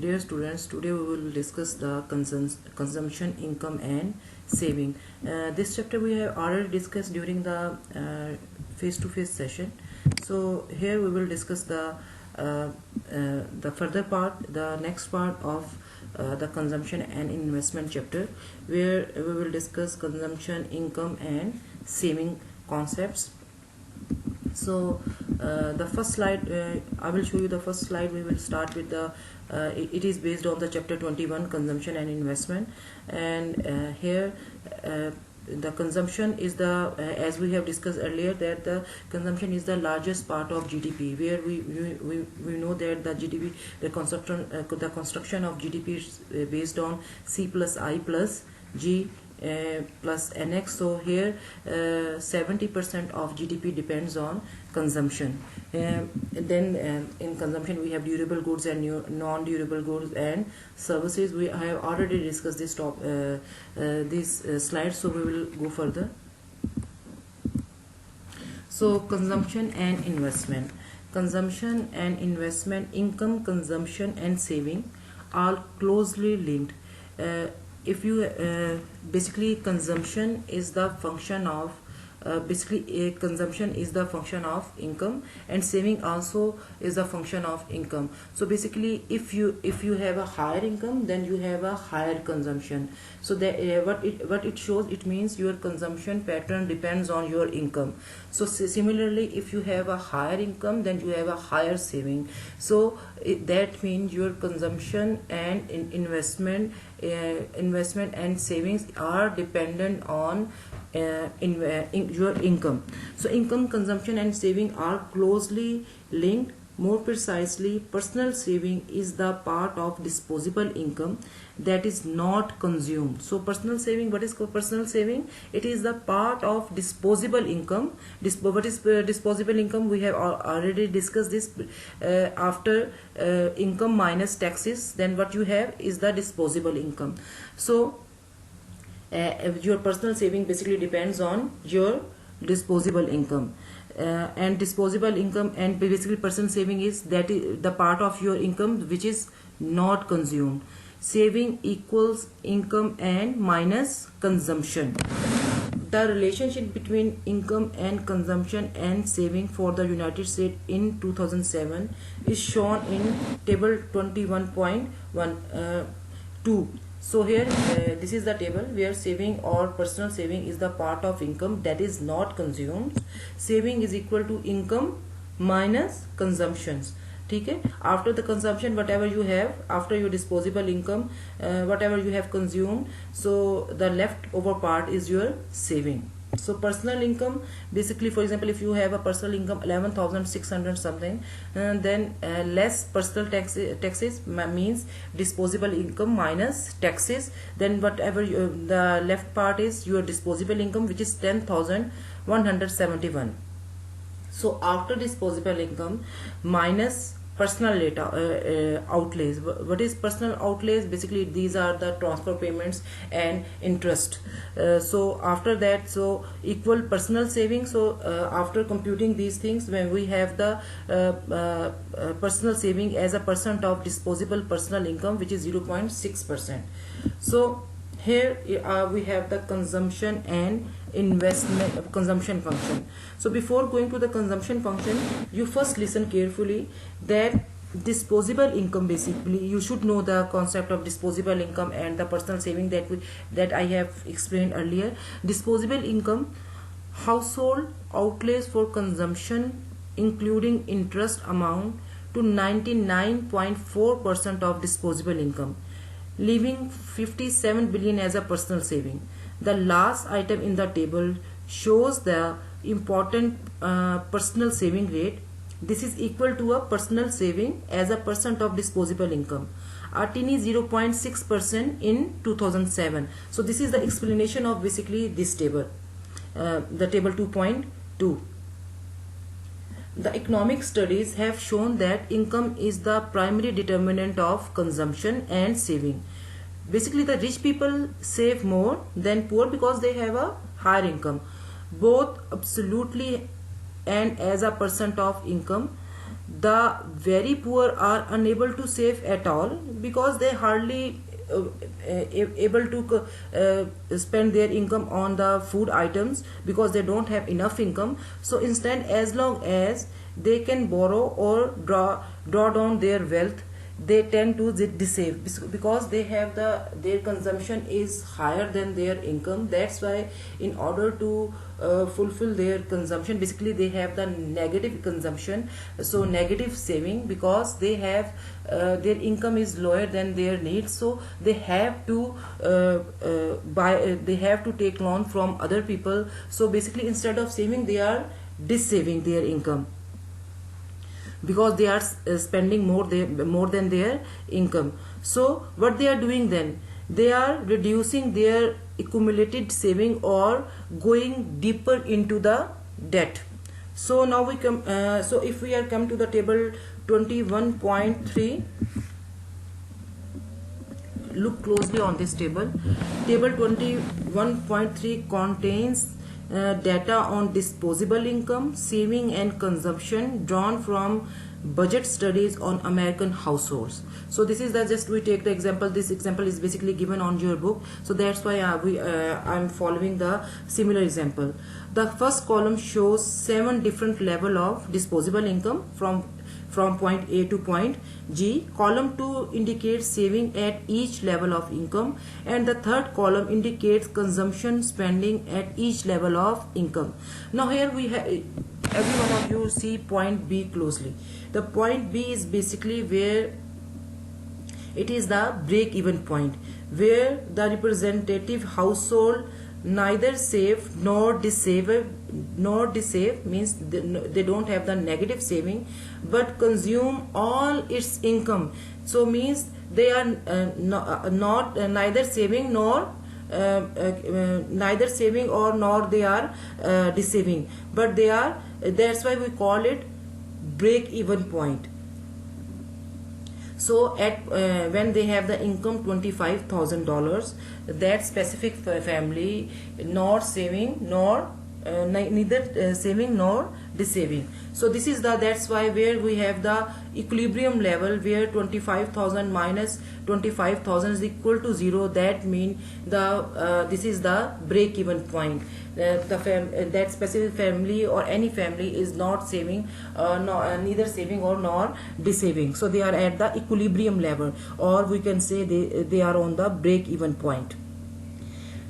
Dear students, today we will discuss the consumption, income and saving. This chapter we have already discussed during the face-to-face session. So here we will discuss the further part, the next part of the consumption and investment chapter, where we will discuss consumption, income and saving concepts. So the first slide, I will show you the first slide. We will start with the it is based on the chapter 21, consumption and investment, and here the consumption is the as we have discussed earlier, that the consumption is the largest part of GDP, where we know that the GDP, the construction of GDP is based on C plus I plus G plus NX. So here 70% of GDP depends on consumption. Then in consumption we have durable goods and non-durable goods and services. We have already discussed this slide, so we will go further. So consumption and investment. Consumption and investment, income, consumption and saving are closely linked. If you basically consumption is the function of consumption is the function of income, and saving also is the function of income. So basically if you have a higher income, then you have a higher consumption. So that what it shows, it means your consumption pattern depends on your income. So similarly, if you have a higher income, then you have a higher saving. So that means your consumption and investment and savings are dependent on your income. So income, consumption and saving are closely linked. More precisely, personal saving is the part of disposable income that is not consumed. So personal saving, what is personal saving? It is the part of disposable income. What is disposable income? We have already discussed this. After income minus taxes, then what you have is the disposable income. So your personal saving basically depends on your disposable income. And disposable income and basically personal saving is the part of your income which is not consumed. Saving equals income and minus consumption. The relationship between income and consumption and saving for the United States in 2007 is shown in table 21.2. So here this is the table where saving or personal saving is the part of income that is not consumed. Saving is equal to income minus consumptions. Okay? After the consumption, whatever you have, after your disposable income, whatever you have consumed, so the leftover part is your saving. So personal income, basically, for example, if you have a personal income 11,600 something, then less personal taxes means disposable income minus taxes, then whatever the left part is your disposable income, which is 10,171. So after disposable income minus personal outlays. What is personal outlays? Basically these are the transfer payments and interest. So after that, so equal personal savings. So after computing these things, when we have the personal saving as a percent of disposable personal income, which is 0.6%. So here we have the consumption and investment consumption function. So before going to the consumption function, you first listen carefully that disposable income, basically you should know the concept of disposable income and the personal saving that I have explained earlier. Disposable income, household outlays for consumption including interest amount to 99.4% of disposable income, leaving 57 billion as a personal saving. The last item in the table shows the important personal saving rate. This is equal to a personal saving as a percent of disposable income, a tiny 0.6% in 2007. So this is the explanation of basically this table, the table 2.2. The economic studies have shown that income is the primary determinant of consumption and saving. Basically the rich people save more than poor because they have a higher income, both absolutely and as a percent of income. The very poor are unable to save at all because they hardly able to spend their income on the food items because they don't have enough income. So instead, as long as they can borrow or draw down their wealth, they tend to save because they have their consumption is higher than their income. That's why in order to fulfill their consumption, basically they have the negative consumption, so negative saving, because they have their income is lower than their needs, so they have to buy, they have to take loan from other people. So basically instead of saving, they are dissaving their income because they are spending more than their income. So what they are doing then, they are reducing their accumulated saving or going deeper into the debt. So now we come, so if we are come to the table 21.3, look closely on this table. Table 21.3 contains data on disposable income, saving and consumption drawn from budget studies on American households. So this is the, just we take the example, this example is basically given on your book, so that's why I'm following the similar example. The first column shows 7 different level of disposable income from point A to point G. Column 2 indicates saving at each level of income, and the third column indicates consumption spending at each level of income. Now here we have, every one of you see point B closely. The point B is basically where it is the break-even point, where the representative household neither save nor dissave, means they don't have the negative saving but consume all its income. So means they are neither saving nor neither saving or nor they are dissaving, but they are, that's why we call it break-even point. So at when they have the income $25,000, that specific family nor saving nor neither saving nor dissaving. So this is the, that's why where we have the equilibrium level where 25,000 minus 25,000 is equal to 0. That means the this is the break-even point. That specific family or any family is not saving, neither saving or nor dissaving. So they are at the equilibrium level, or we can say they are on the break-even point.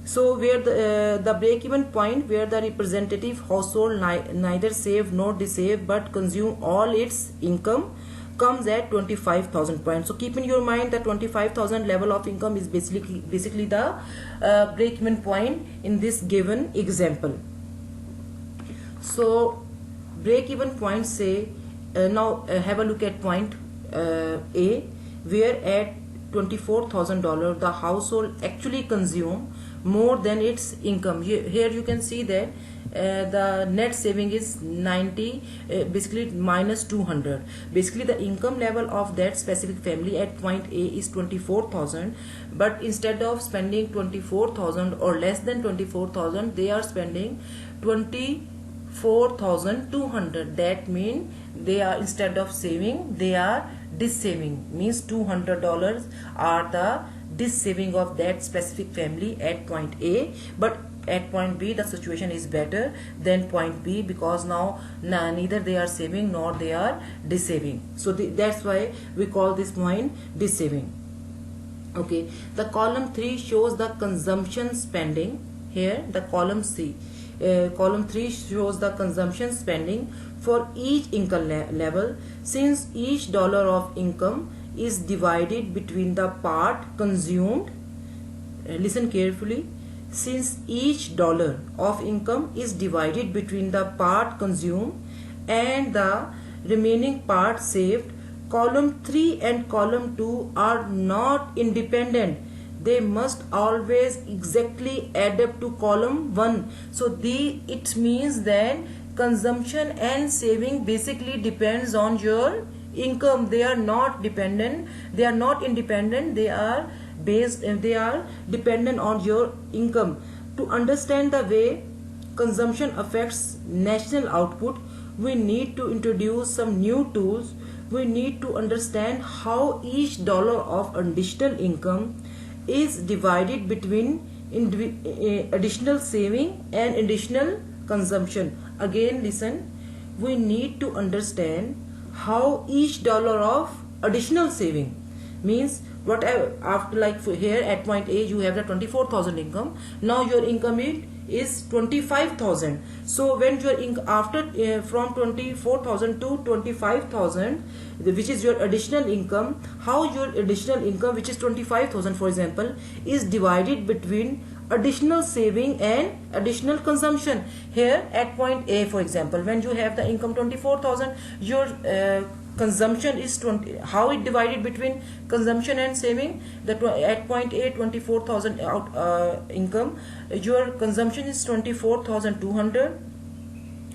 So where the break-even point where the representative household neither save nor dissave but consume all its income comes at 25,000 points. So keep in your mind that 25,000 level of income is basically the break-even point in this given example. So break-even point say, now have a look at point A, where at $24,000 the household actually consume more than its income. Here you can see that the net saving is 90, basically minus 200. Basically the income level of that specific family at point A is 24,000, but instead of spending 24,000 or less than 24,000, they are spending 24,200. That means they are, instead of saving, they are dissaving, means $200 are the dissaving of that specific family at point A. But at point B the situation is better than point B because now neither they are saving nor they are dissaving. So that's why we call this point dissaving. Okay, the column 3 shows the consumption spending. Here the column C, column 3 shows the consumption spending for each income level, since each dollar of income is divided between the part consumed. Listen carefully. Since each dollar of income is divided between the part consumed and the remaining part saved, column 3 and column 2 are not independent. They must always exactly add up to column 1. So it means that consumption and saving basically depends on your income. They are not dependent, they are not independent, they are based, they are dependent on your income. To understand the way consumption affects national output, we need to introduce some new tools. We need to understand how each dollar of additional income is divided between additional saving and additional consumption. Again listen, we need to understand how each dollar of additional saving means whatever, after like here at point A you have the 24,000 income. Now your income is 25,000. So when your after from 24,000 to 25,000, which is your additional income, how your additional income, which is 25,000 for example, is divided between additional saving and additional consumption. Here at point A for example, when you have the income 24,000, your consumption is 20. How it divided between consumption and saving? At point A 24,000 income, your consumption is 24,200.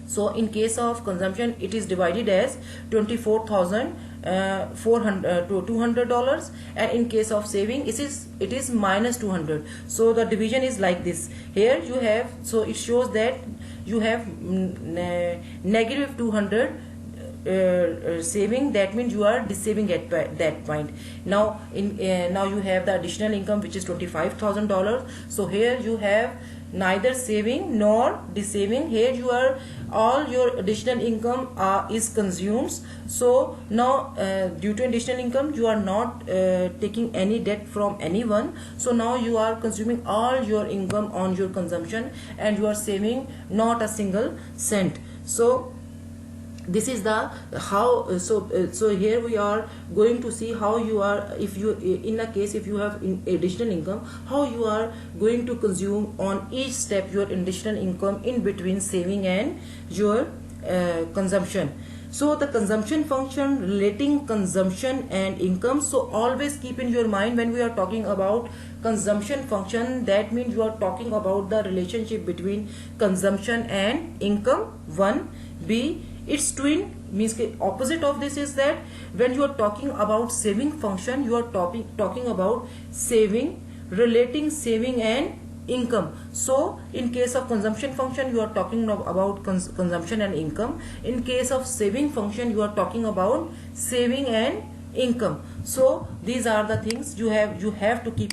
So in case of consumption it is divided as $24,200, and in case of saving it is minus 200. So the division is like this. Here you have, so it shows that you have negative 200 saving. That means you are dissaving at that point. Now now you have the additional income, which is $25,000. So here you have neither saving nor dissaving. Here you are, all your additional income is consumed. So now due to additional income you are not taking any debt from anyone. So now you are consuming all your income on your consumption, and you are saving not a single cent. So this is the how. So here we are going to see how you are, if you in a case if you have additional income, how you are going to consume on each step your additional income in between saving and your consumption. So the consumption function relating consumption and income. So always keep in your mind, when we are talking about consumption function, that means you are talking about the relationship between consumption and income. 1. B, its twin, means the opposite of this is that when you are talking about saving function, you are talking about saving, relating saving and income. So in case of consumption function you are talking about consumption and income. In case of saving function you are talking about saving and income. So these are the things you have to keep in